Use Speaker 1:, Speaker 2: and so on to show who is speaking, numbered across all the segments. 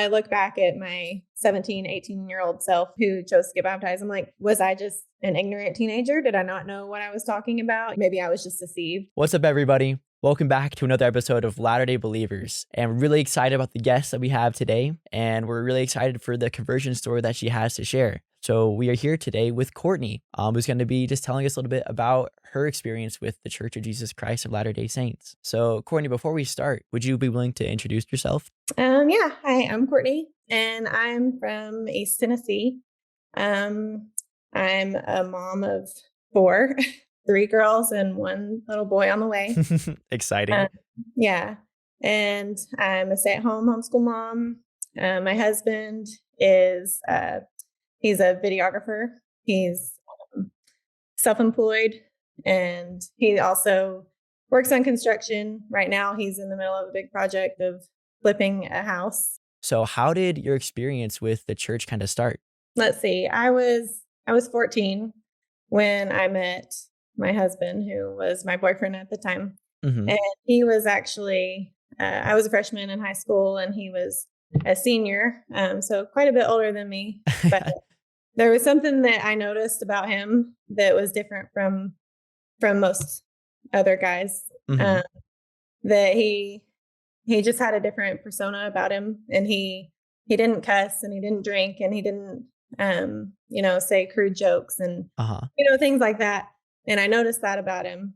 Speaker 1: I look back at my 17, 18-year-old self who chose to get baptized, I'm like, was I just an ignorant teenager? Did I not know what I was talking about? Maybe I was just deceived.
Speaker 2: What's up, everybody? Welcome back to another episode of Latter-day Believers. And we're really excited about the guest that we have today. And we're really excited for the conversion story that she has to share. So we are here today with Courtney, who's going to be just telling us a little bit about her experience with the Church of Jesus Christ of Latter-day Saints. So Courtney, before we start, would you be willing to introduce yourself?
Speaker 1: Yeah. Hi, I'm Courtney, and I'm from East Tennessee. I'm a mom of 4, 3 girls and 1 little boy on the way.
Speaker 2: Exciting.
Speaker 1: Yeah. And I'm a stay-at-home homeschool mom. My husband is, he's a videographer. He's self-employed, and he also works on construction. Right now, he's in the middle of a big project of flipping a house.
Speaker 2: So how did your experience with the church kind of start?
Speaker 1: Let's see. I was 14 when I met my husband, who was my boyfriend at the time.
Speaker 2: Mm-hmm.
Speaker 1: And he was actually, I was a freshman in high school and he was a senior. So quite a bit older than me, but there was something that I noticed about him that was different from most other guys.
Speaker 2: Mm-hmm.
Speaker 1: That he just had a different persona about him, and he didn't cuss, and he didn't drink, and he didn't say crude jokes and things like that. And I noticed that about him.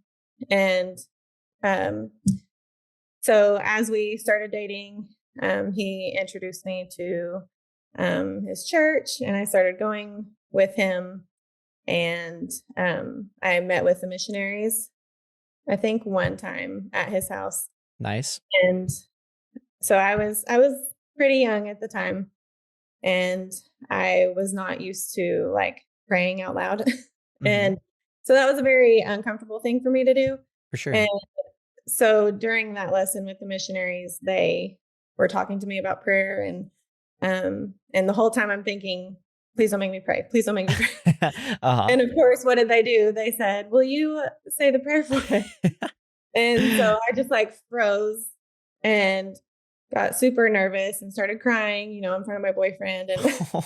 Speaker 1: And so as we started dating, he introduced me to his church, and I started going with him. And I met with the missionaries, I think one time at his house.
Speaker 2: Nice.
Speaker 1: And so I was pretty young at the time, and I was not used to like praying out loud.
Speaker 2: Mm-hmm.
Speaker 1: And so that was a very uncomfortable thing for me to do.
Speaker 2: For sure.
Speaker 1: And so during that lesson with the missionaries, they were talking to me about prayer, and the whole time I'm thinking, please don't make me pray. Please don't make me pray. And of course, what did they do? They said, will you say the prayer for us? And so I just like froze and got super nervous and started crying, in front of my boyfriend. And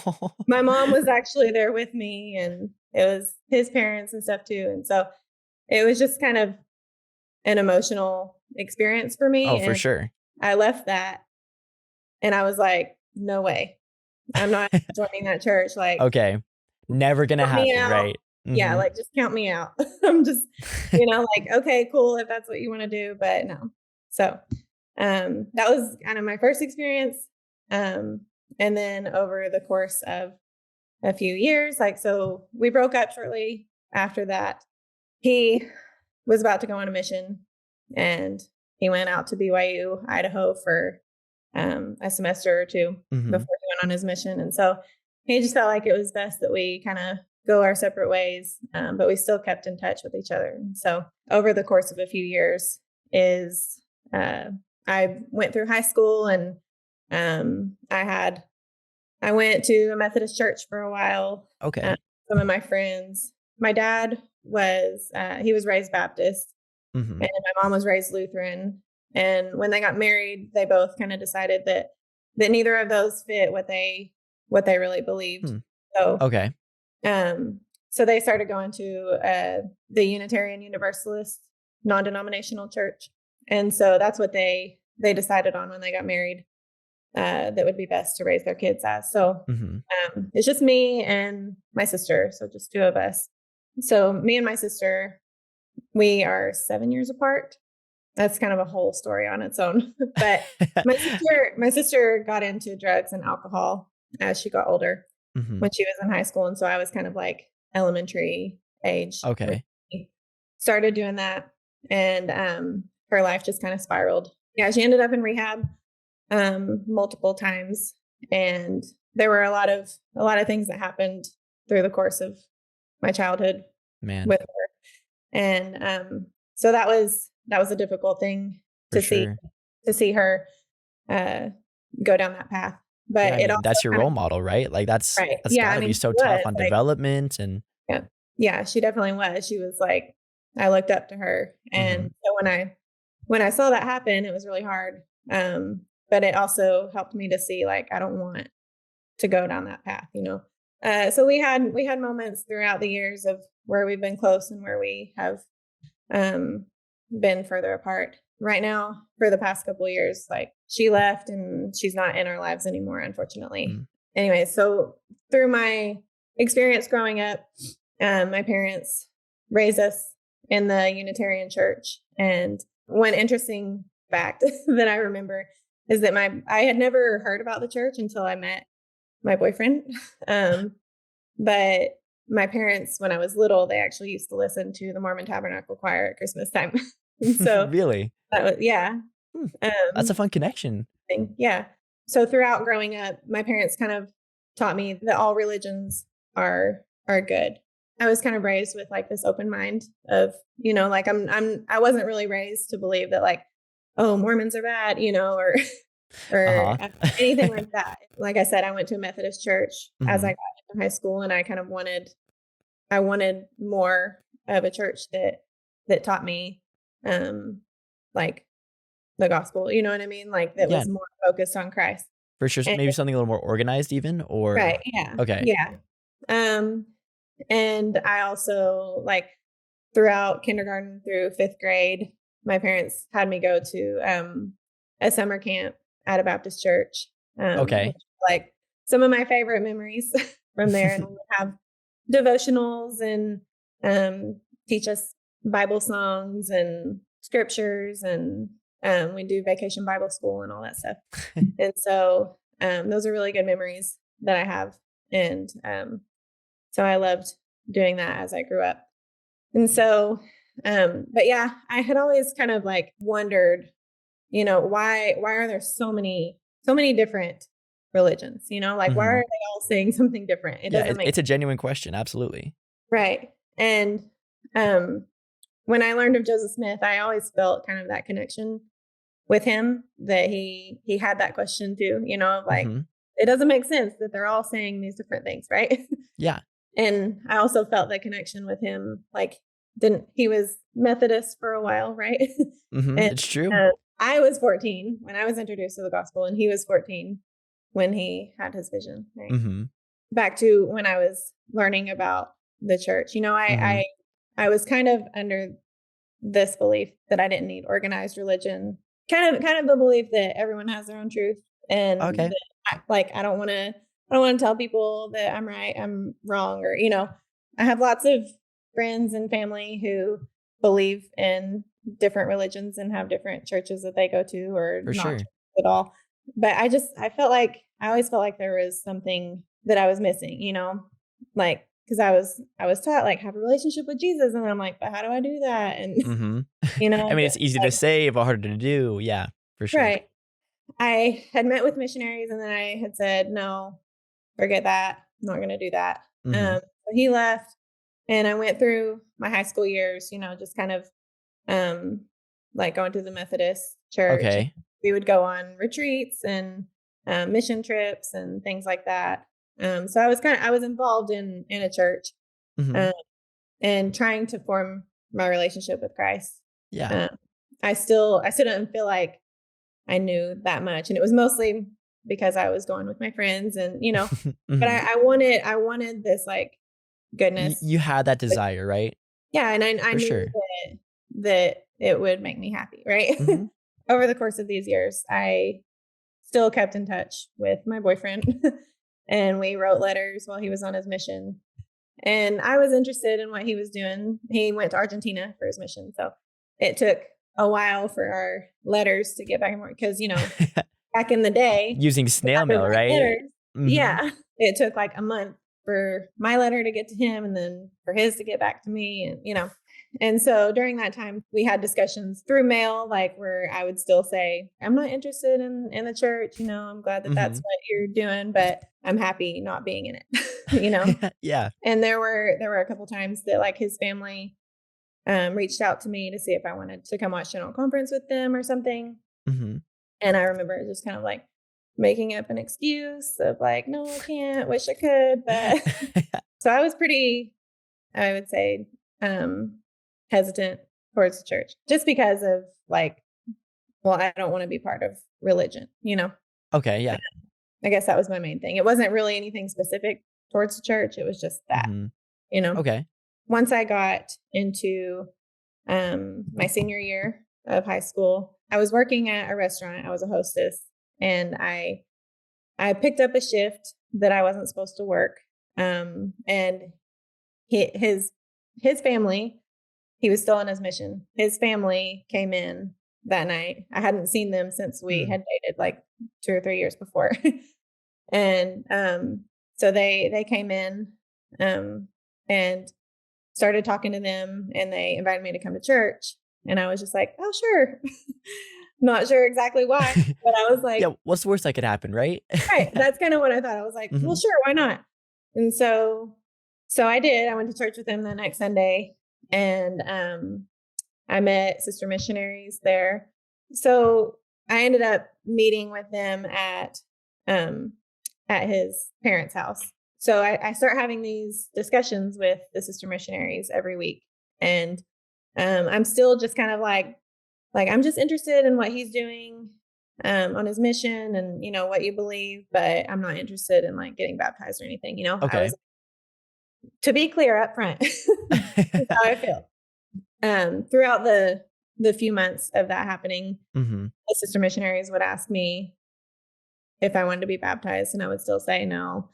Speaker 1: my mom was actually there with me, and it was his parents and stuff too. And so it was just kind of an emotional experience for me.
Speaker 2: Oh, for sure.
Speaker 1: I left that and I was like, no way. I'm not joining that church. Like,
Speaker 2: okay. Never gonna happen, right?
Speaker 1: Mm-hmm. Yeah, like just count me out. I'm just, like, okay, cool, if that's what you want to do, but no. So that was kind of my first experience. And then over the course of a few years, so we broke up shortly after that. He was about to go on a mission, and he went out to BYU, Idaho for a semester or 2 before he went on his mission. And so he just felt like it was best that we kind of go our separate ways, but we still kept in touch with each other. And so over the course of a few years I went through high school, and I went to a Methodist church for a while.
Speaker 2: Okay.
Speaker 1: Some of my friends, my dad was, he was raised Baptist, and my mom was raised Lutheran. And when they got married, they both kind of decided that neither of those fit what they really believed. So,
Speaker 2: okay.
Speaker 1: So they started going to the Unitarian Universalist non-denominational church. And so that's what they decided on when they got married, that would be best to raise their kids as. So it's just me and my sister. So just 2 of us. So me and my sister, we are 7 years apart. That's kind of a whole story on its own. But my sister got into drugs and alcohol as she got older, when she was in high school. And so I was kind of like elementary age.
Speaker 2: Okay.
Speaker 1: Started doing that, and her life just kind of spiraled. Yeah, she ended up in rehab multiple times, and there were a lot of things that happened through the course of my childhood with her. And so that was a difficult thing to see her go down that path. But
Speaker 2: yeah, that's your role model, right? Like that's
Speaker 1: right.
Speaker 2: Gotta be so tough on development. And
Speaker 1: yeah, she definitely was. She was like, I looked up to her. And so when I saw that happen, it was really hard. But but it also helped me to see like I don't want to go down that path, So we had moments throughout the years of where we've been close and where we have been further apart. Right now, for the past couple of years, like she left and she's not in our lives anymore, unfortunately. Anyway, so through my experience growing up, my parents raised us in the Unitarian Church, and one interesting fact that I remember is that I had never heard about the church until I met my boyfriend. But my parents, when I was little, they actually used to listen to the Mormon Tabernacle Choir at Christmas time. And so,
Speaker 2: Really?
Speaker 1: yeah.
Speaker 2: That's a fun connection.
Speaker 1: Yeah. So throughout growing up, my parents kind of taught me that all religions are good. I was kind of raised with like this open mind of, like I wasn't really raised to believe that like, oh, Mormons are bad, or anything like that. Like I said, I went to a Methodist church as I got into high school, and I kind of I wanted more of a church that taught me, like the gospel, you know what I mean? Like that was more focused on Christ.
Speaker 2: For sure.
Speaker 1: And,
Speaker 2: Maybe something a little more organized even, or
Speaker 1: right. Yeah.
Speaker 2: okay.
Speaker 1: Yeah. And I also like throughout kindergarten through 5th grade, my parents had me go to a summer camp at a Baptist church.
Speaker 2: Okay.
Speaker 1: Like some of my favorite memories from there. And we would have devotionals and teach us Bible songs and scriptures, and we do vacation Bible school and all that stuff. And so those are really good memories that I have. And so I loved doing that as I grew up. And so, but yeah, I had always kind of like wondered, why are there so many different religions, like why are they all saying something different? It doesn't make
Speaker 2: it's a genuine question. Absolutely.
Speaker 1: right. And when I learned of Joseph Smith, I always felt kind of that connection with him, that he had that question too, like it doesn't make sense that they're all saying these different things, right?
Speaker 2: Yeah.
Speaker 1: And I also felt that connection with him, like he was Methodist for a while, right? And,
Speaker 2: it's true.
Speaker 1: I was 14 when I was introduced to the gospel, and he was 14 when he had his vision, right? Back to when I was learning about the church, I was kind of under this belief that I didn't need organized religion, kind of the belief that everyone has their own truth, and
Speaker 2: okay.
Speaker 1: that, I don't want to tell people that I'm right, I'm wrong, or I have lots of friends and family who believe in different religions and have different churches that they go to, or
Speaker 2: For
Speaker 1: not
Speaker 2: sure.
Speaker 1: at all. But I always felt like there was something that I was missing, like because I was taught like have a relationship with Jesus, and I'm like, but how do I do that? And
Speaker 2: I mean, it's easy to say, but harder to do. Yeah, for sure.
Speaker 1: right. I had met with missionaries, and then I had said, no, forget that. I'm not going to do that. So he left, and I went through my high school years, just kind of like going to the Methodist church.
Speaker 2: Okay.
Speaker 1: We would go on retreats and mission trips and things like that. So I was involved in a church and trying to form my relationship with Christ.
Speaker 2: Yeah.
Speaker 1: I still didn't feel like I knew that much, and it was mostly because I was going with my friends, and but I wanted this like goodness.
Speaker 2: You had that desire, right?
Speaker 1: Yeah, and I knew that it would make me happy, right? Over the course of these years, I still kept in touch with my boyfriend, and we wrote letters while he was on his mission. And I was interested in what he was doing. He went to Argentina for his mission, so it took a while for our letters to get back and forth because back in the day,
Speaker 2: using snail mail, right?
Speaker 1: Yeah, it took like a month for my letter to get to him, and then for his to get back to me, and and so during that time we had discussions through mail, like where I would still say I'm not interested in the church, I'm glad that that's what you're doing, but I'm happy not being in it.
Speaker 2: Yeah. And
Speaker 1: there were a couple times that like his family reached out to me to see if I wanted to come watch General Conference with them or something. And I remember just kind of like making up an excuse of like, no, I can't, wish I could. But so I was pretty, I would say, hesitant towards the church just because of like well, I don't want to be part of religion,
Speaker 2: Okay, yeah.
Speaker 1: I guess that was my main thing. It wasn't really anything specific towards the church. It was just that,
Speaker 2: Mhm.
Speaker 1: you know.
Speaker 2: Okay.
Speaker 1: Once I got into my senior year of high school, I was working at a restaurant. I was a hostess, and I picked up a shift that I wasn't supposed to work. And his family, he was still on his mission. His family came in that night. I hadn't seen them since we
Speaker 2: Hmm.
Speaker 1: had dated like 2 or 3 years before. And so they came in um, and started talking to them, and they invited me to come to church. And I was just like, oh, sure. Not sure exactly why, but I was
Speaker 2: Yeah,
Speaker 1: like,
Speaker 2: what's the worst that could happen, right?
Speaker 1: right. That's kind of what I thought. I was like, well,
Speaker 2: Mhm.
Speaker 1: sure, why not? And so I did. I went to church with them the next Sunday, and I met sister missionaries there. So I ended up meeting with them um, at his parents' house. So I start having these discussions with the sister missionaries every week, and I'm still just kind of like I'm just interested in what he's doing on his mission, and what you believe, but I'm not interested in like getting baptized or anything. I
Speaker 2: Okay.
Speaker 1: was, to be clear up front. This is how I feel. Throughout the few months of that happening,
Speaker 2: Mhm.
Speaker 1: the sister missionaries would ask me if I wanted to be baptized, and I would still say no.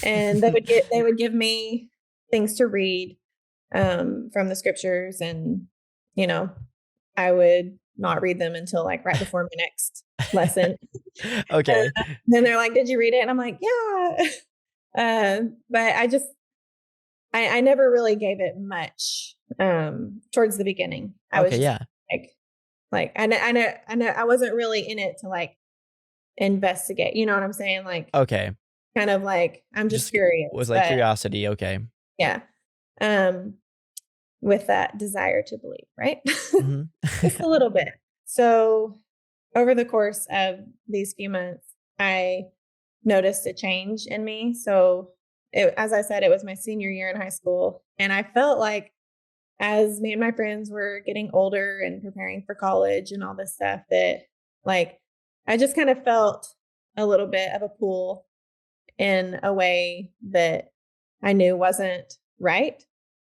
Speaker 1: And they would give me things to read from the scriptures, and you know, I would not read them until like right before my next lesson.
Speaker 2: Okay.
Speaker 1: Then they're like, "Did you read it?" And I'm like, "Yeah." But I never really gave it much towards the beginning. I was
Speaker 2: Okay,
Speaker 1: just
Speaker 2: yeah.
Speaker 1: like I know I wasn't really in it to like investigate. You know what I'm saying? Like
Speaker 2: Okay.
Speaker 1: kind of like I'm just
Speaker 2: Just
Speaker 1: curious,
Speaker 2: was like
Speaker 1: but
Speaker 2: curiosity, okay.
Speaker 1: yeah. Um with that desire to believe, right?
Speaker 2: Mhm.
Speaker 1: Just a little bit. So over the course of these few months, I noticed a change in me. So as I said, it was my senior year in high school, and I felt like as me and my friends were getting older and preparing for college and all this stuff, that like I just kind of felt a little bit of a pull in a way that I knew wasn't right.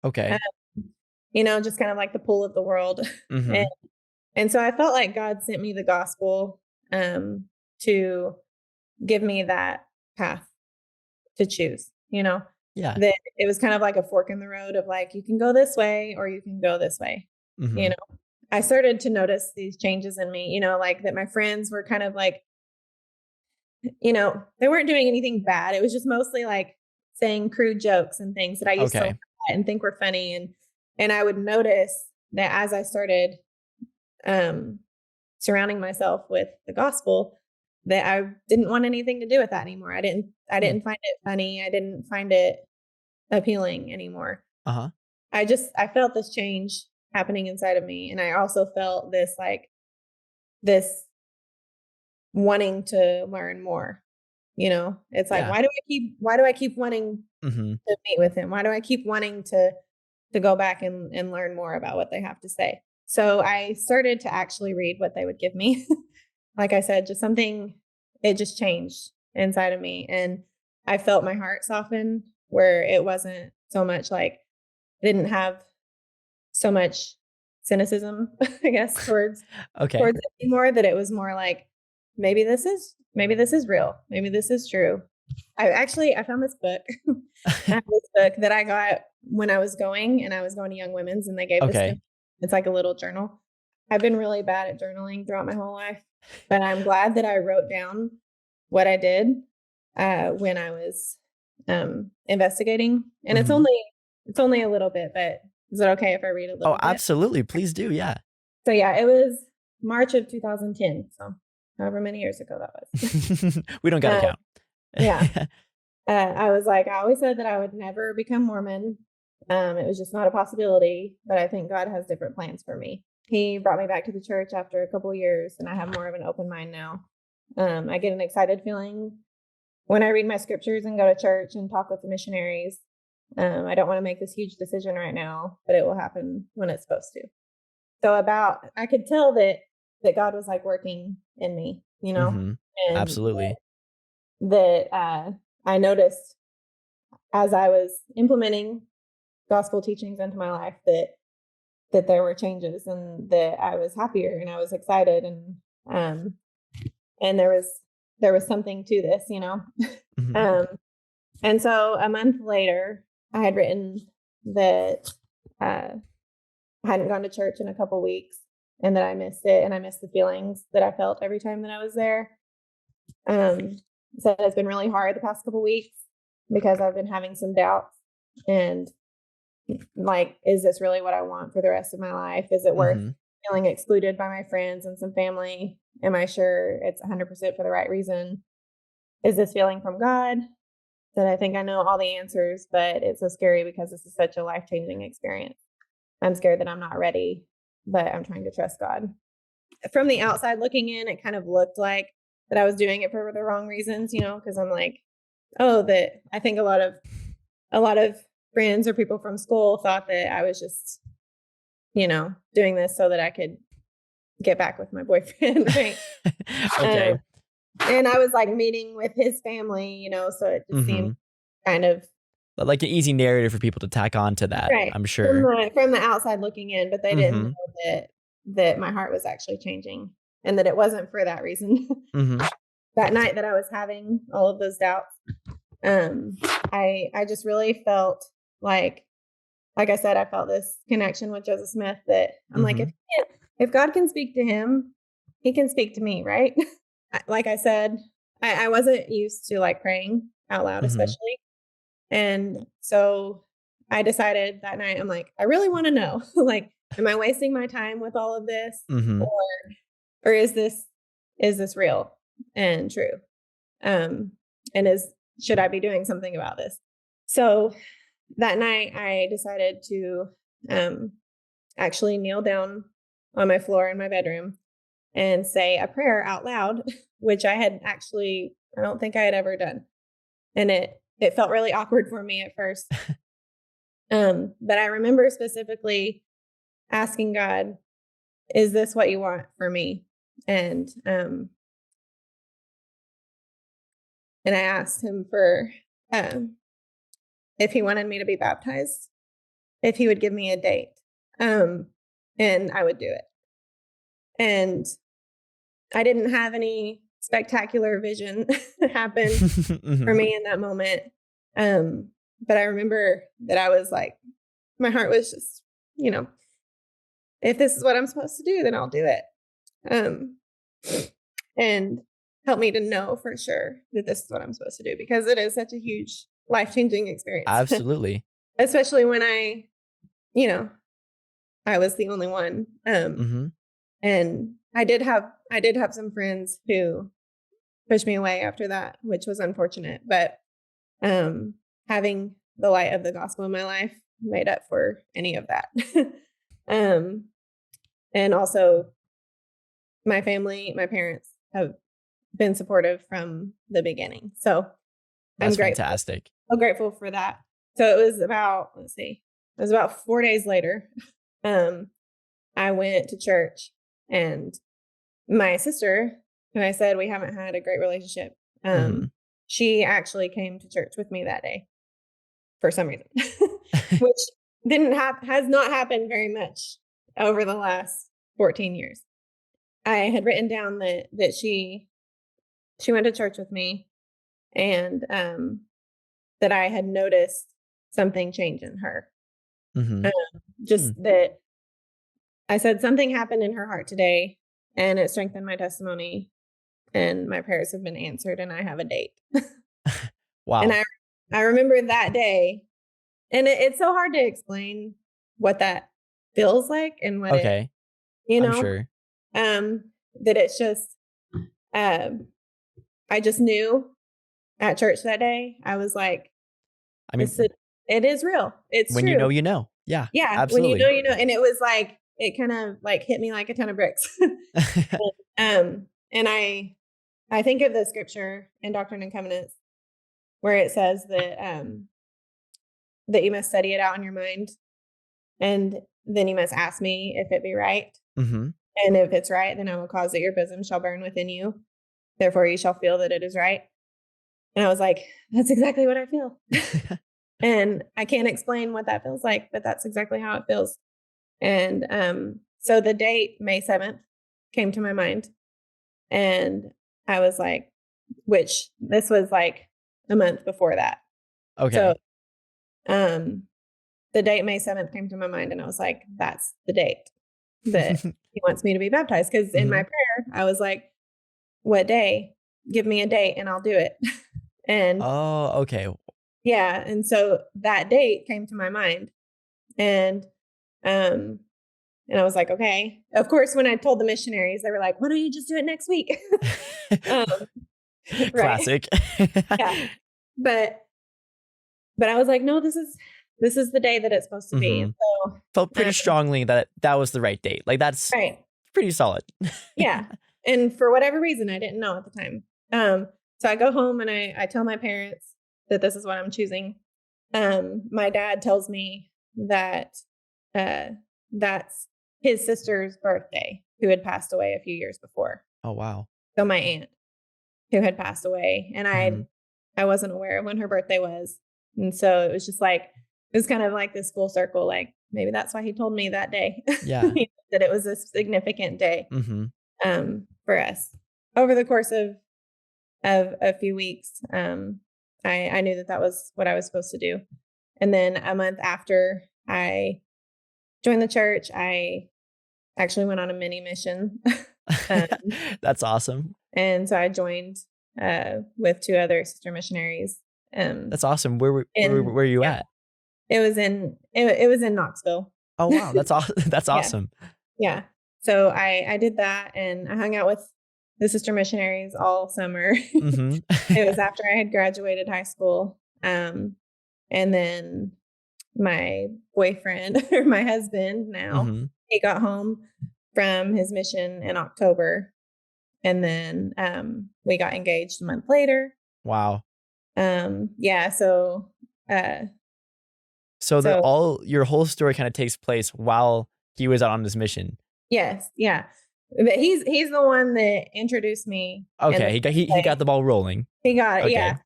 Speaker 1: Uh,
Speaker 2: Okay.
Speaker 1: just kind of like the pull of the world. and,
Speaker 2: Mhm.
Speaker 1: and so I felt like God sent me the gospel um, to give me that path to choose,
Speaker 2: Yeah.
Speaker 1: that it was kind of like a fork in the road of like, you can go this way or you can go this way. You
Speaker 2: Mhm.
Speaker 1: know, I started to notice these changes in me, like that my friends were kind of like, they weren't doing anything bad. It was just mostly like saying crude jokes and things that I used to laugh
Speaker 2: Okay.
Speaker 1: at and think were funny. And I would notice that as I started um, surrounding myself with the gospel, that I didn't want anything to do with that anymore. I
Speaker 2: Hmm.
Speaker 1: didn't find it funny. I didn't find it appealing anymore.
Speaker 2: Uh-huh.
Speaker 1: I felt this change happening inside of me. And I also felt this wanting to learn more. It's like,
Speaker 2: Yeah.
Speaker 1: why do I keep wanting
Speaker 2: Mhm.
Speaker 1: to meet with him? Why do I keep wanting to go back and learn more about what they have to say? So I started to actually read what they would give me. Like I said, just something, it just changed inside of me. And I felt my heart soften, where it wasn't so much like, didn't have so much cynicism, I guess,
Speaker 2: Okay.
Speaker 1: towards it anymore, that it was more like, maybe this is real. Maybe this is true. I found this book. I have this book that I got when I was going to Young Women's, and they gave this to me.
Speaker 2: Okay.
Speaker 1: It's like a little journal. I've been really bad at journaling throughout my whole life, but I'm glad that I wrote down what I did when I was investigating. And it's
Speaker 2: Mhm.
Speaker 1: only a little bit, but is it okay if I read a
Speaker 2: Oh,
Speaker 1: little bit?
Speaker 2: absolutely, please do, yeah.
Speaker 1: So yeah, it was March of 2010. So however many years ago that was.
Speaker 2: We don't gotta
Speaker 1: uh,
Speaker 2: count.
Speaker 1: yeah. I was like, I always said that I would never become Mormon. It was just not a possibility, but I think God has different plans for me. He brought me back to the church after a couple years, and I have more of an open mind now. I get an excited feeling when I read my scriptures and go to church and talk with the missionaries. I don't want to make this huge decision right now, but it will happen when it's supposed to. So I could tell that that God was like working in me,
Speaker 2: Mm-hmm.
Speaker 1: and
Speaker 2: Absolutely.
Speaker 1: that I noticed as I was implementing gospel teachings into my life that there were changes and that I was happier and I was excited um and there was something to this,
Speaker 2: Mm-hmm.
Speaker 1: um and so a month later I had written that I hadn't gone to church in a couple weeks and that I missed it and I missed the feelings that I felt every time that I was there. So it's been really hard the past couple weeks because I've been having some doubts and like, is this really what I want for the rest of my life? Is it worth
Speaker 2: Mm-hmm.
Speaker 1: feeling excluded by my friends and some family? Am I sure it's 100% for the right reason? Is this feeling from God? That I think I know all the answers, but it's so scary because this is such a life-changing experience. I'm scared that I'm not ready, but I'm trying to trust God. From the outside looking in, it kind of looked like that I was doing it for the wrong reasons, because I'm like, oh, that I think a lot of friends or people from school thought that I was just, doing this so that I could get back with my boyfriend, right? Um,
Speaker 2: Okay.
Speaker 1: and I was like meeting with his family, so it just seemed
Speaker 2: Mm-hmm.
Speaker 1: kind of
Speaker 2: But like an easy narrative for people to tack on to that,
Speaker 1: right
Speaker 2: I'm sure.
Speaker 1: from the outside looking in, but they didn't
Speaker 2: Mm-hmm.
Speaker 1: know that my heart was actually changing and that it wasn't for that reason.
Speaker 2: Mm-hmm.
Speaker 1: That night that I was having all of those doubts, um, I just really felt like I said, I felt this connection with Joseph Smith that I'm like,
Speaker 2: Mm-hmm.
Speaker 1: if God can speak to him, he can speak to me, right? Like I said, I wasn't used to like praying out loud,
Speaker 2: Mm-hmm.
Speaker 1: especially. And so I decided that night, I'm like, I really want to know, like, am I wasting my time with all of this?
Speaker 2: Mm-hmm.
Speaker 1: Or or is this real and true? Um, and should I be doing something about this? So that night I decided to um actually kneel down on my floor in my bedroom and say a prayer out loud, which I don't think I had ever done. And it felt really awkward for me at first. But I remember specifically asking God, is this what you want for me? And and I asked him for um if he wanted me to be baptized, if he would give me a date. Um and I would do it. And I didn't have any spectacular vision happen for
Speaker 2: Mm-hmm.
Speaker 1: me in that moment. But I remember that I was like, my heart was just, if this is what I'm supposed to do, then I'll do it. Um, and help me to know for sure that this is what I'm supposed to do because it is such a huge life changing experience,
Speaker 2: Absolutely.
Speaker 1: especially when you know, I was the only one.
Speaker 2: Mm-hmm.
Speaker 1: And I did have some friends who pushed me away after that, which was unfortunate. But um, having the light of the gospel in my life made up for any of that. um, and also, my family, my parents have been supportive from the beginning. So I'm
Speaker 2: That's
Speaker 1: grateful.
Speaker 2: fantastic.
Speaker 1: So grateful for that. So it was about, let's see, it was about 4 days later. Um, I went to church and my sister, who I said we haven't had a great relationship,
Speaker 2: Mm-hmm.
Speaker 1: she actually came to church with me that day for some reason, which has not happened very much over the last 14 years. I had written down that she went to church with me and that I had noticed something change in her.
Speaker 2: Mm-hmm.
Speaker 1: Um, just that I said something happened in her heart today and it strengthened my testimony and my prayers have been answered and I have a date. And
Speaker 2: Wow.
Speaker 1: I remember that day and it's so hard to explain what that feels like and what it,
Speaker 2: Okay.
Speaker 1: you
Speaker 2: I'm
Speaker 1: know,
Speaker 2: sure.
Speaker 1: um, that it's just, um, I just knew at church that day, I was like,
Speaker 2: I mean,
Speaker 1: this is, it is real. It's
Speaker 2: when you know,
Speaker 1: true.
Speaker 2: you know. Yeah,
Speaker 1: Yeah. When
Speaker 2: absolutely.
Speaker 1: you know, and it was like, it kind of like hit me like a ton of bricks. And I think of the scripture in Doctrine and Covenants where it says that you must study it out in your mind and then you must ask me if it be right.
Speaker 2: Mm-hmm.
Speaker 1: And if it's right, then I will cause that your bosom shall burn within you. Therefore you shall feel that it is right. And I was like, that's exactly what I feel. And I can't explain what that feels like, but that's exactly how it feels. And so the date, May 7th, came to my mind. And I was like, which this was like a month before that. So
Speaker 2: Okay.
Speaker 1: the date, May 7th, came to my mind. And I was like, that's the date that he wants me to be baptized. Because in my
Speaker 2: Mhm.
Speaker 1: prayer, I was like, what day? Give me a date and I'll do it. And
Speaker 2: Oh, okay.
Speaker 1: yeah, and so that date came to my mind. And um and I was like, okay. Of course, when I told the missionaries, they were like, why don't you just do it next week? um, right.
Speaker 2: Classic.
Speaker 1: Yeah. But I was like, no, this is the day that it's supposed to be. And
Speaker 2: Mhm.
Speaker 1: so
Speaker 2: Felt pretty strongly that that was the right date. Like, that's
Speaker 1: right.
Speaker 2: pretty solid.
Speaker 1: Yeah. And for whatever reason, I didn't know at the time. So I go home and I tell my parents that this is what I'm choosing. My dad tells me that uh, that's his sister's birthday, who had passed away a few years before.
Speaker 2: Oh, wow.
Speaker 1: So my aunt, who had passed away, and
Speaker 2: Mhm.
Speaker 1: I wasn't aware of when her birthday was, and so it was just like it was kind of like this full circle. Like maybe that's why he told me that day
Speaker 2: Yeah.
Speaker 1: that it was a significant day
Speaker 2: Mhm.
Speaker 1: for us. Over the course of a few weeks, I knew that that was what I was supposed to do. And then a month after I joined the church, I actually went on a mini mission. um,
Speaker 2: That's awesome.
Speaker 1: and so I joined with two other sister missionaries.
Speaker 2: That's awesome. Where
Speaker 1: And
Speaker 2: were you
Speaker 1: yeah,
Speaker 2: at?
Speaker 1: it was in Knoxville.
Speaker 2: Oh, wow. That's
Speaker 1: Yeah,
Speaker 2: awesome.
Speaker 1: yeah. So I did that, and I hung out with the sister missionaries all summer.
Speaker 2: Mhm.
Speaker 1: It was after I had graduated high school. And then my boyfriend or my husband now,
Speaker 2: Mhm.
Speaker 1: he got home from his mission in October. And then we got engaged a month later.
Speaker 2: Wow.
Speaker 1: Yeah, so uh
Speaker 2: So the
Speaker 1: so
Speaker 2: all your whole story kinda takes place while he was out on his mission.
Speaker 1: yes, yeah. But he's the one that introduced me in the
Speaker 2: Okay,
Speaker 1: first
Speaker 2: he got
Speaker 1: place.
Speaker 2: the ball rolling.
Speaker 1: He got it, yeah.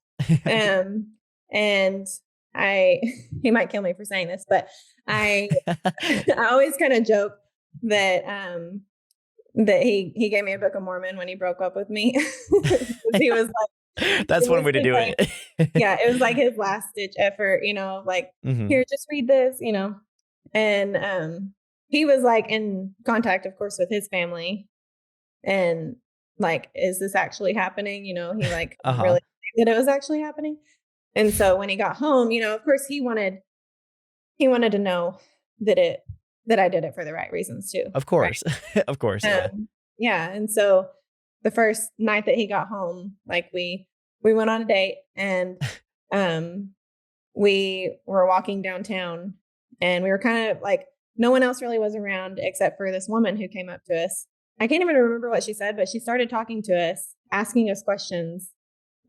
Speaker 2: Okay.
Speaker 1: Um and I he might kill me for saying this, but I I always kind of joke that that he gave me a Book of Mormon when he broke up with me. 'Cause he was like
Speaker 2: That's
Speaker 1: it
Speaker 2: one
Speaker 1: was
Speaker 2: way to
Speaker 1: his
Speaker 2: do
Speaker 1: like
Speaker 2: it.
Speaker 1: yeah, it was like his last ditch effort, you know, like
Speaker 2: Mhm.
Speaker 1: here, just read this, you know. And he was like in contact, of course, with his family and like, is this actually happening? You know, he like couldn't
Speaker 2: Uh-huh.
Speaker 1: really believe that it was actually happening. And so when he got home, you know, of course he wanted to know that it that I did it for the right reasons too,
Speaker 2: Of
Speaker 1: right?
Speaker 2: course. Of course, yeah.
Speaker 1: Yeah, and so the first night that he got home, like we went on a date and um we were walking downtown and we were kind of like no one else really was around except for this woman who came up to us. I can't even remember what she said, but she started talking to us, asking us questions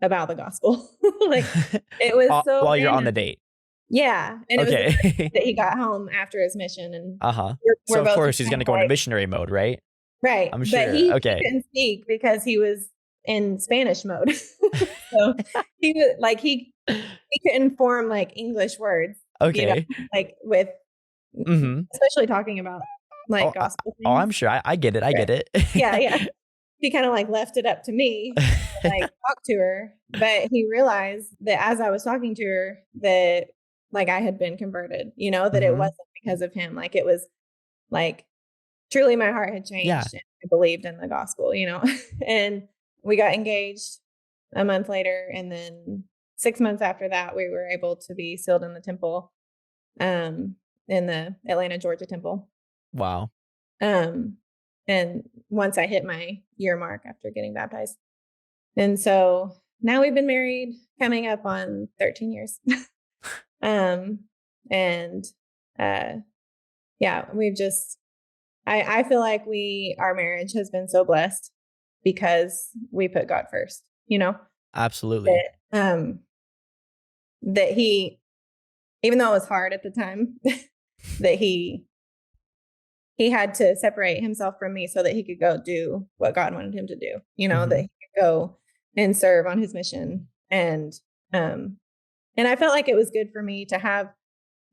Speaker 1: about the gospel. Like it was so
Speaker 2: While you're on the
Speaker 1: random.
Speaker 2: date.
Speaker 1: Yeah, and it was the first
Speaker 2: Okay.
Speaker 1: night that he got home after his mission, and
Speaker 2: Uh-huh. So,
Speaker 1: we're
Speaker 2: of
Speaker 1: both just
Speaker 2: course, he's
Speaker 1: kind
Speaker 2: gonna
Speaker 1: of
Speaker 2: go into
Speaker 1: like
Speaker 2: missionary mode, right?
Speaker 1: right,
Speaker 2: I'm
Speaker 1: but
Speaker 2: sure.
Speaker 1: he
Speaker 2: Okay.
Speaker 1: couldn't speak because he was in Spanish mode. So he was like he couldn't form like English words, you know,
Speaker 2: Okay.
Speaker 1: like with
Speaker 2: Mhm.
Speaker 1: especially talking about like
Speaker 2: Oh,
Speaker 1: gospel
Speaker 2: I'm
Speaker 1: things.
Speaker 2: sure. I get it, I
Speaker 1: Right.
Speaker 2: get it.
Speaker 1: Yeah, yeah. He kind of like left it up to me to like talk to her, but he realized that as I was talking to her that like I had been converted, you know, that it
Speaker 2: Mhm.
Speaker 1: wasn't because of him. Like it was like truly my heart had
Speaker 2: Yeah.
Speaker 1: changed and I believed in the gospel, you know. And we got engaged a month later and then 6 months after that we were able to be sealed in the temple in the Atlanta, Georgia temple.
Speaker 2: Wow.
Speaker 1: Um and once I hit my year mark after getting baptized. And so now we've been married coming up on 13 years. um and uh yeah, we've just I feel like our marriage has been so blessed because we put God first, you know,
Speaker 2: Absolutely.
Speaker 1: that that he even though it was hard at the time, that he he had to separate himself from me so that he could go do what God wanted him to do, that
Speaker 2: Mhm.
Speaker 1: he could go and serve on his mission. Um, and I felt like it was good for me to have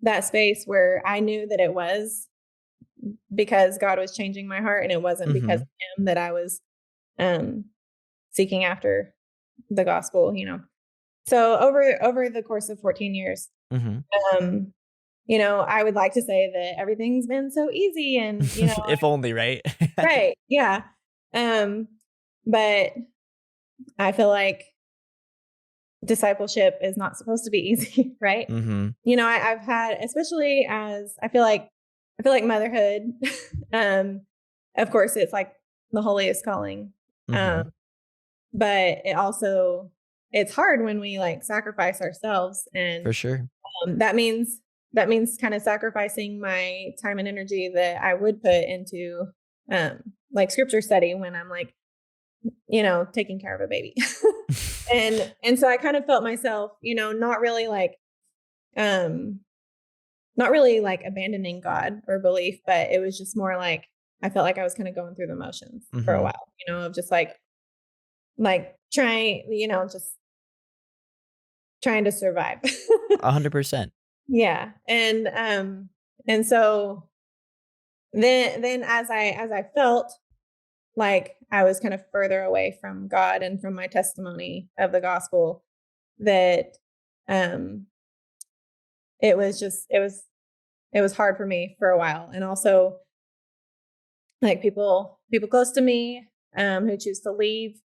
Speaker 1: that space where I knew that it was because God was changing my heart and it wasn't because of
Speaker 2: Mhm.
Speaker 1: him that I was um, seeking after the gospel. So over the course of 14 years,
Speaker 2: Mhm.
Speaker 1: um, I would like to say that everything's been so easy and,
Speaker 2: If only, right?
Speaker 1: right. Yeah. Um, but I feel like discipleship is not supposed to be easy, right?
Speaker 2: Mhm.
Speaker 1: I've had, especially as I feel like motherhood, um, of course it's like the holiest calling. Um,
Speaker 2: Mhm.
Speaker 1: but it's hard when we like sacrifice ourselves. And
Speaker 2: For sure.
Speaker 1: that means kind of sacrificing my time and energy that I would put into like scripture study when I'm like, taking care of a baby. And so I kind of felt myself, um not really like abandoning God or belief, but it was just more like I felt like I was kind of going through the motions for a
Speaker 2: Mhm.
Speaker 1: while, of just like trying, just trying to survive.
Speaker 2: 100%.
Speaker 1: Yeah. And so then as I felt like I was kind of further away from God and from my testimony of the gospel, that um it was hard for me for a while. And also like people close to me who choose to leave,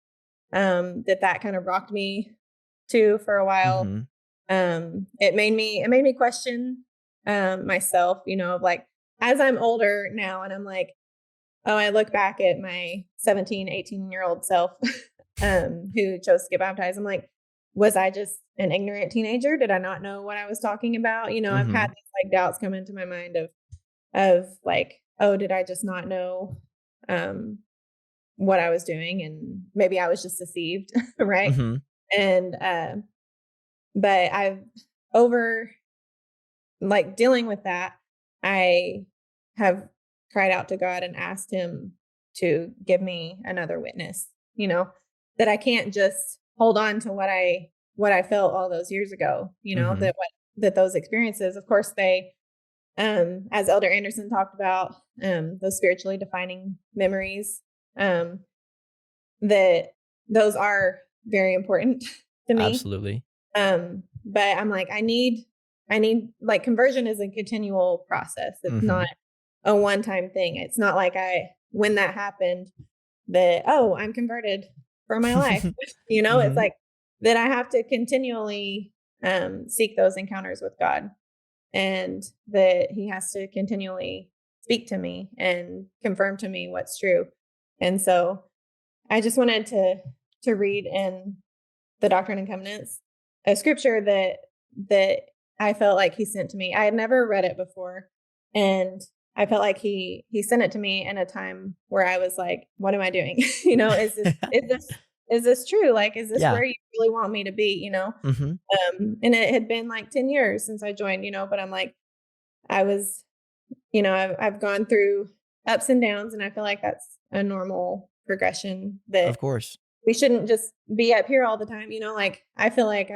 Speaker 1: that kind of rocked me too for a while.
Speaker 2: Mhm.
Speaker 1: It made me question myself, of like as I'm older now and I'm like, oh, I look back at my 17, 18-year-old self who chose to get baptized. I'm like, was I just an ignorant teenager? Did I not know what I was talking about? I've had
Speaker 2: Mhm.
Speaker 1: these like doubts come into my mind of like, oh, did I just not know um what I was doing? And maybe I was just deceived, right?
Speaker 2: Mhm.
Speaker 1: And but I've over like dealing with that, I have cried out to God and asked him to give me another witness, that I can't just hold on to what I felt all those years ago,
Speaker 2: Mhm.
Speaker 1: that those experiences, of course, they as Elder Anderson talked about, those spiritually defining memories, um, that those are very important to me.
Speaker 2: Absolutely.
Speaker 1: But I'm like, I need like conversion is a continual process. It's not
Speaker 2: Mhm.
Speaker 1: a one-time thing. It's not like when that happened that, oh, I'm converted for my life. It's
Speaker 2: Mhm.
Speaker 1: like that I have to continually seek those encounters with God, and that he has to continually speak to me and confirm to me what's true. And so I just wanted to read in the Doctrine and Covenants, a scripture that I felt like he sent to me. I had never read it before, and I felt like he sent it to me in a time where I was like, "What am I doing? Is this true? Like, is this
Speaker 2: Yeah.
Speaker 1: where you really want me to be?"
Speaker 2: Mhm.
Speaker 1: And it had been like 10 years since I joined, but I'm like, I was, I've gone through ups and downs, and I feel like that's a normal progression
Speaker 2: Of
Speaker 1: that
Speaker 2: course.
Speaker 1: we shouldn't just be up here all the time. Like I feel like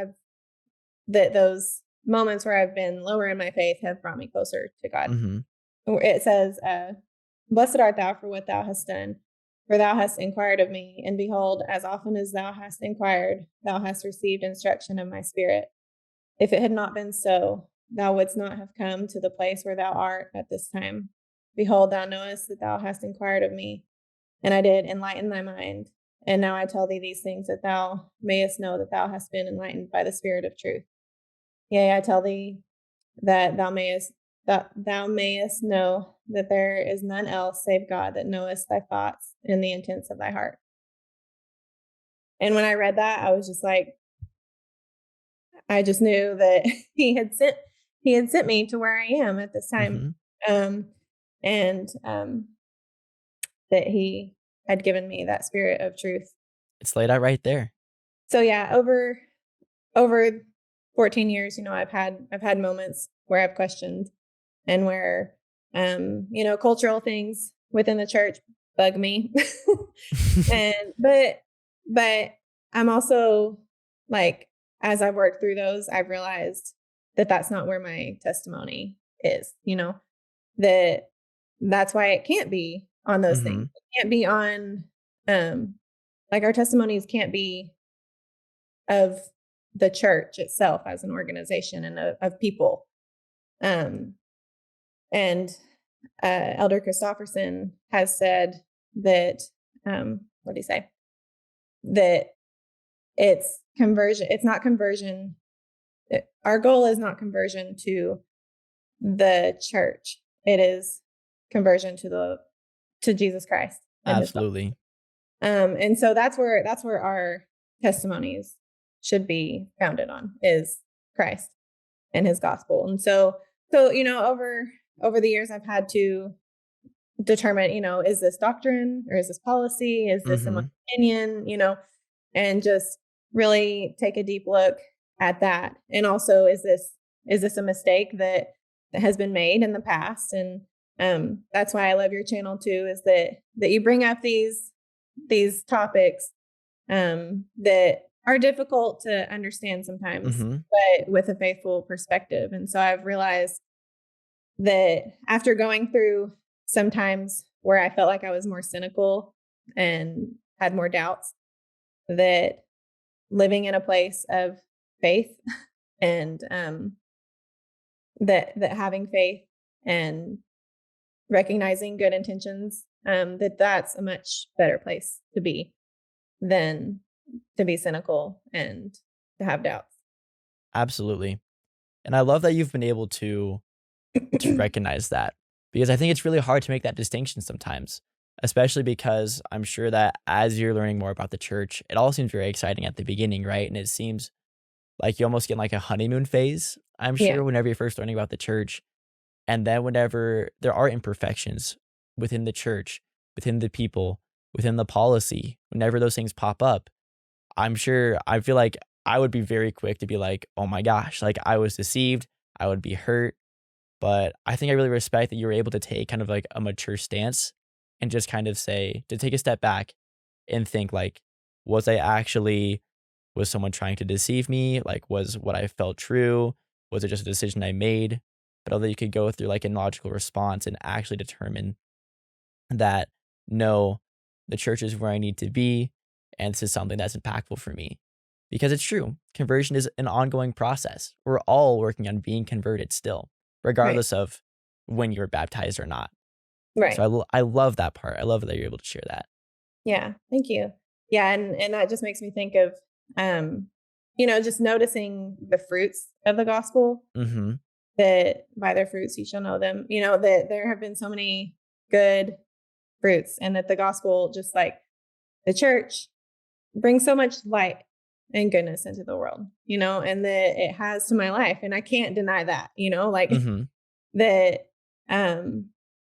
Speaker 1: that those moments where I've been lower in my faith have brought me closer to God.
Speaker 2: Mhm.
Speaker 1: It says, "Blessed art thou for what thou hast done, for thou hast inquired of me, and behold, as often as thou hast inquired, thou hast received instruction of my spirit. If it had not been so, thou wouldst not have come to the place where thou art at this time. Behold, thou knowest that thou hast inquired of me, and I did enlighten thy mind. And now I tell thee these things that thou mayest know that thou hast been enlightened by the Spirit of truth. Yea, I tell thee that thou mayest know that there is none else save God that knoweth thy thoughts and the intents of thy heart." And when I read that, I was just like, I just knew that he had sent me to where I am at this time.
Speaker 2: Mhm.
Speaker 1: Um, and that he had given me that spirit of truth.
Speaker 2: It's laid out right there.
Speaker 1: So yeah, over 14 years, I've had moments where I've questioned and where cultural things within the church bug me. and but I'm also like, as I've worked through those, I've realized that that's not where my testimony is, that that's why it can't be on those things.
Speaker 2: Mhm.
Speaker 1: It can't be on, um, like our testimonies can't be of the church itself as an organization and of people. Um, and Elder Christofferson has said that, what do you say? That it's conversion. It's not conversion. Our goal is not conversion to the church. It is conversion to Jesus Christ and his gospel.
Speaker 2: Absolutely.
Speaker 1: And so that's where our testimonies should be founded on, is Christ and his gospel. And so over the years I've had to determine, is this doctrine or is this policy? Is this someone's
Speaker 2: Mhm.
Speaker 1: opinion? And just really take a deep look at that. And also, is this a mistake that has been made in the past? And that's why I love your channel too, is that you bring up these topics that are difficult to understand sometimes,
Speaker 2: Mhm.
Speaker 1: but with a faithful perspective. And so I've realized that after going through sometimes where I felt like I was more cynical and had more doubts, that living in a place of faith and that having faith and recognizing good intentions, that's a much better place to be than to be cynical and to have doubts.
Speaker 2: Absolutely. And I love that you've been able to recognize that, because I think it's really hard to make that distinction sometimes, especially because I'm sure that as you're learning more about the church, it all seems very exciting at the beginning, right? And it seems like you almost get like a honeymoon phase, I'm
Speaker 1: Yeah,
Speaker 2: sure, whenever you're first learning about the church. And then whenever there are imperfections within the church, within the people, within the policy, whenever those things pop up, I feel like I would be very quick to be like, oh my gosh, like I was deceived. I would be hurt. But I think I really respect that you were able to take kind of like a mature stance and just kind of say, to take a step back and think like, was I actually, was someone trying to deceive me? Like, was what I felt true? Was it just a decision I made? But although you could go through like a logical response and actually determine that, no, the church is where I need to be, and this is something that's impactful for me. Because it's true, conversion is an ongoing process. We're all working on being converted still,
Speaker 1: right,
Speaker 2: regardless of when you were baptized or not. So
Speaker 1: right.
Speaker 2: I love that part. I love that you're able to share that.
Speaker 1: Yeah, thank you. Yeah, and that just makes me think of, just noticing the fruits of the gospel,
Speaker 2: Mhm.
Speaker 1: that by their fruits you shall know them. That there have been so many good fruits, and that the gospel, just like the church, brings so much light and goodness into the world, and that it has to my life. And I can't deny that, like
Speaker 2: Mhm.
Speaker 1: that. Um,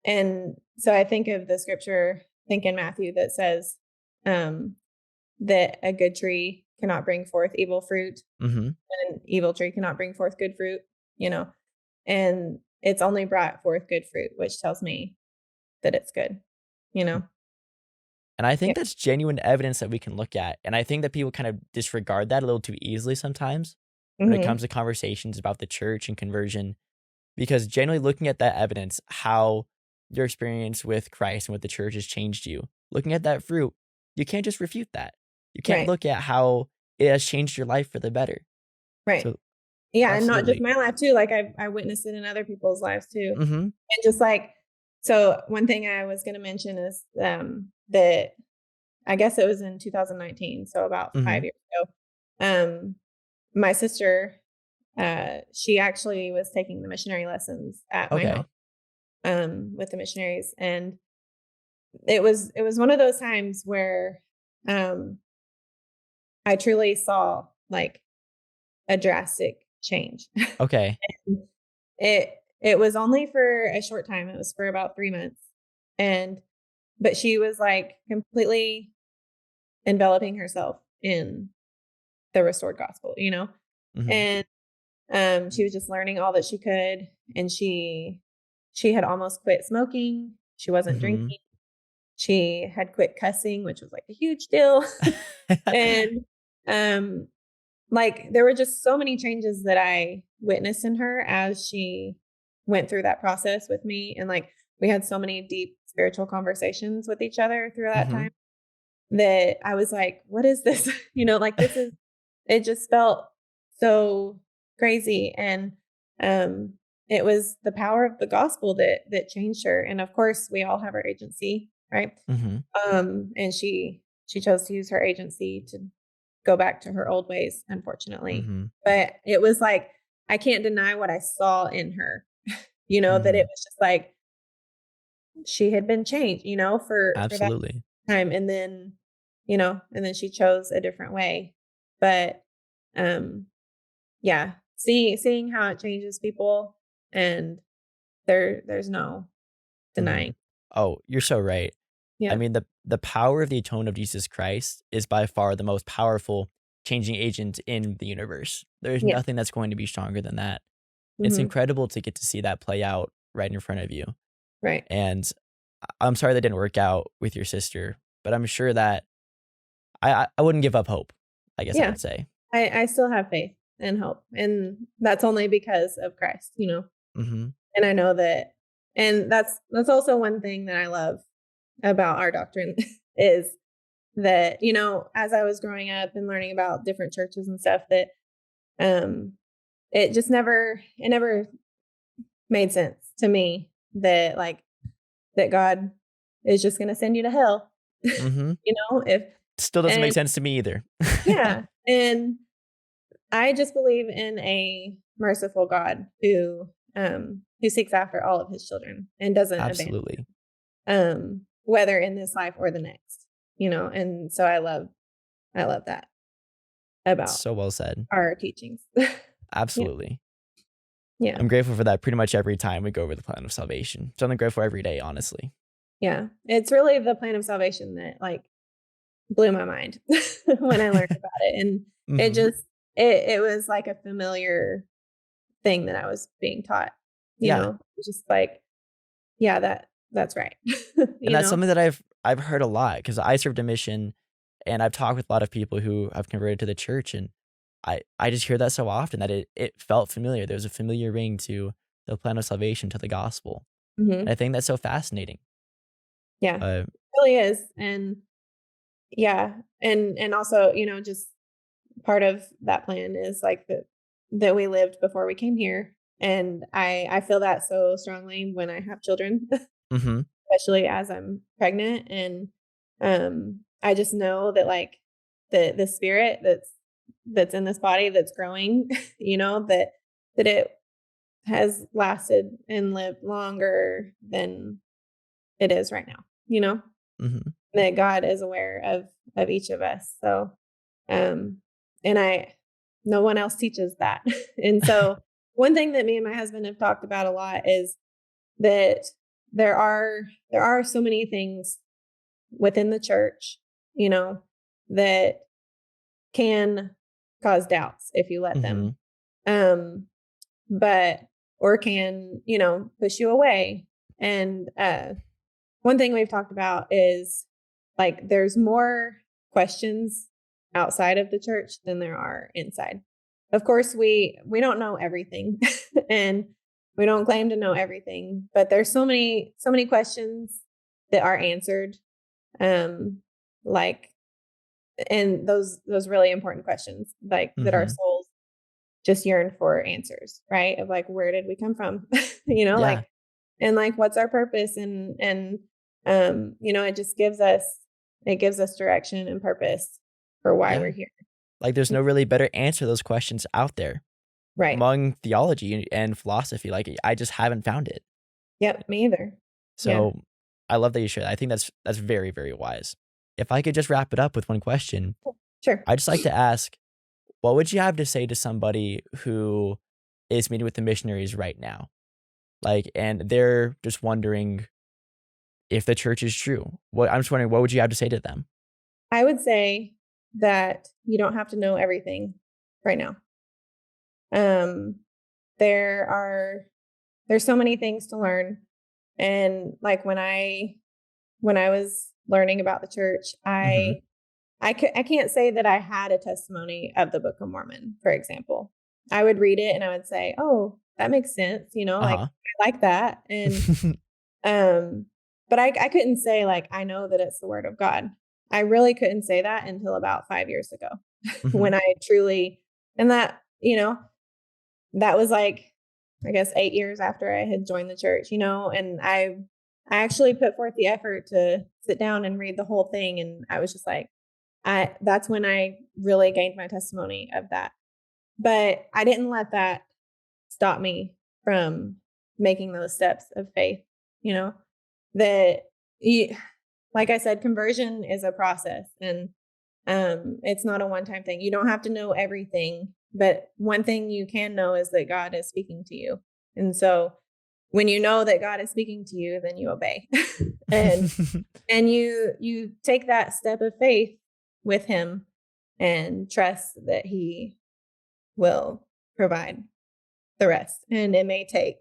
Speaker 1: and so I think of the scripture, think in Matthew, that says, um, that a good tree cannot bring forth evil fruit,
Speaker 2: Mhm.
Speaker 1: and an evil tree cannot bring forth good fruit, you know, and it's only brought forth good fruit, which tells me that it's good, you know?
Speaker 2: And I
Speaker 1: Yeah.
Speaker 2: think that's genuine evidence that we can look at. And I think that people kind of disregard that a little too easily sometimes when it
Speaker 1: Hmm.
Speaker 2: comes to conversations about the church and conversion. Because generally looking at that evidence, how your experience with Christ and with the church has changed you, looking at that fruit, you can't just refute that. You can't
Speaker 1: Right.
Speaker 2: look at how it has changed your life for the better.
Speaker 1: Right.
Speaker 2: So
Speaker 1: Yeah. And not just
Speaker 2: absolutely.
Speaker 1: my life too. Like I witnessed it in other people's lives too.
Speaker 2: Mhm.
Speaker 1: And just like, so one thing I was going to mention is, that I guess it was in 2019. So about
Speaker 2: Mhm.
Speaker 1: 5 years ago. My sister, she actually was taking the missionary lessons at my home,
Speaker 2: Okay.
Speaker 1: with the missionaries. And it was one of those times where, um, I truly saw like a drastic change.
Speaker 2: Okay.
Speaker 1: it it was only for a short time. It was for about 3 months, and but she was like completely enveloping herself in the restored gospel,
Speaker 2: Mhm.
Speaker 1: and she was just learning all that she could, and she had almost quit smoking. She wasn't
Speaker 2: Mhm.
Speaker 1: drinking. She had quit cussing, which was like a huge deal. And um like there were just so many changes that I witnessed in her as she went through that process with me. And like we had so many deep spiritual conversations with each other through that time
Speaker 2: Mhm.
Speaker 1: that I was like, what is this? Like this is it just felt so crazy. And um it was the power of the gospel that changed her. And of course we all have our agency, right?
Speaker 2: Mhm.
Speaker 1: And she chose to use her agency to go back to her old ways, unfortunately.
Speaker 2: Mhm.
Speaker 1: But it was like I can't deny what I saw in her, that it
Speaker 2: Mhm.
Speaker 1: was just like she had been changed, for that
Speaker 2: Absolutely.
Speaker 1: time. And then she chose a different way. But um yeah, seeing how it changes people, and there's no denying.
Speaker 2: Mhm. Oh, you're so right. I
Speaker 1: Yeah.
Speaker 2: mean, the power of the atonement of Jesus Christ is by far the most powerful changing agent in the universe. There's
Speaker 1: Yeah.
Speaker 2: nothing that's going to be stronger than that. It's
Speaker 1: Mhm.
Speaker 2: incredible to get to see that play out right in front of you.
Speaker 1: Right.
Speaker 2: And I'm sorry that didn't work out with your sister, but I'm sure that I wouldn't give up hope, I guess I
Speaker 1: Yeah.
Speaker 2: would say.
Speaker 1: I still have faith and hope, and that's only because of Christ.
Speaker 2: Mhm.
Speaker 1: And I know that, and that's also one thing that I love about our doctrine is that, as I was growing up and learning about different churches and stuff, that um it never made sense to me that that God is just gonna send you to hell.
Speaker 2: Mhm.
Speaker 1: If
Speaker 2: Still doesn't make
Speaker 1: and
Speaker 2: sense to me either.
Speaker 1: yeah. And I just believe in a merciful God who seeks after all of his children and doesn't abandon
Speaker 2: Absolutely.
Speaker 1: whether in this life or the next. And so I love that about
Speaker 2: So well said.
Speaker 1: our teachings. Yeah.
Speaker 2: Absolutely.
Speaker 1: Yeah.
Speaker 2: I'm grateful for that pretty much every time we go over the plan of salvation. Something grateful every day, honestly.
Speaker 1: Yeah. It's really the plan of salvation that blew my mind when I learned about it. And it
Speaker 2: Mhm.
Speaker 1: just it was like a familiar thing that I was being taught.
Speaker 2: Yeah,
Speaker 1: It was just like, yeah, that's right.
Speaker 2: and
Speaker 1: you
Speaker 2: that's
Speaker 1: know?
Speaker 2: something that I've heard a lot because I served a mission, and I've talked with a lot of people who have converted to the church, and I just hear that so often that it felt familiar. There was a familiar ring to the plan of salvation, to the gospel, and
Speaker 1: Mhm.
Speaker 2: I think that's so fascinating.
Speaker 1: Yeah.
Speaker 2: Uh,
Speaker 1: Really is. And yeah, and also, just part of that plan is like that we lived before we came here. And I feel that so strongly when I have children,
Speaker 2: mhm,
Speaker 1: especially as I'm pregnant. And I just know that the spirit that's in this body that's growing, that it has lasted and lived longer than it is right now,
Speaker 2: mhm.
Speaker 1: that God is aware of each of us. So um and I no one else teaches that. And so one thing that me and my husband have talked about a lot is that there are so many things within the church, you know, that can cause doubts if you let them.
Speaker 2: Mhm.
Speaker 1: Um but or can, push you away. And one thing we've talked about is there's more questions outside of the church than there are inside. Of course, we don't know everything, and we don't claim to know everything, but there's so many questions that are answered, um, like and those really important questions, that our
Speaker 2: Mhm.
Speaker 1: souls just yearn for answers, right? Of where did we come from? you know,
Speaker 2: Yeah,
Speaker 1: like and what's our purpose, and it gives us direction and purpose for why
Speaker 2: yeah.
Speaker 1: we're here.
Speaker 2: Like, there's no really better answer to those questions out there
Speaker 1: Right.
Speaker 2: among theology and philosophy, like, I just haven't found it.
Speaker 1: Yep, me either. Yeah.
Speaker 2: So, I love that you share that. I think that's very, very wise. If I could just wrap it up with one question,
Speaker 1: Sure.
Speaker 2: I'd just like to ask, what would you have to say to somebody who is meeting with the missionaries right now? Like, and they're just wondering if the church is true. I'm just wondering, what would you have to say to them?
Speaker 1: I would say that you don't have to know everything right now. Um there are there's so many things to learn. And like when I was learning about the church,
Speaker 2: Hmm.
Speaker 1: I can't say that I had a testimony of the Book of Mormon, for example. I would read it and I would say, "Oh, that makes sense," like,
Speaker 2: Uh-huh.
Speaker 1: I like that, um, but I couldn't say, like, I know that it's the word of God. I really couldn't say that until about 5 years ago
Speaker 2: Hmm.
Speaker 1: when I truly and that was, like, I guess 8 years after I had joined the church, and I actually put forth the effort to sit down and read the whole thing, and I was just like, I that's when I really gained my testimony of that. But I didn't let that stop me from making those steps of faith, you know, that you, like I said, conversion is a process and it's not a one-time thing. You don't have to know everything, but one thing you can know is that God is speaking to you. And so when you know that God is speaking to you, then you obey. and and you take that step of faith with him and trust that he will provide the rest. And it may take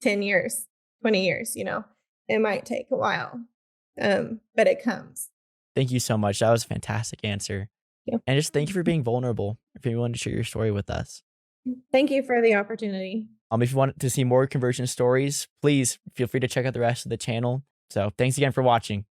Speaker 1: 10 years, 20 years, it might take a while. But it comes.
Speaker 2: Thank you so much. That was a fantastic answer.
Speaker 1: Yeah.
Speaker 2: And just thank you for being vulnerable. If you want to share your story with us.
Speaker 1: Thank you for the opportunity.
Speaker 2: If you want to see more conversion stories, please feel free to check out the rest of the channel. So thanks again for watching.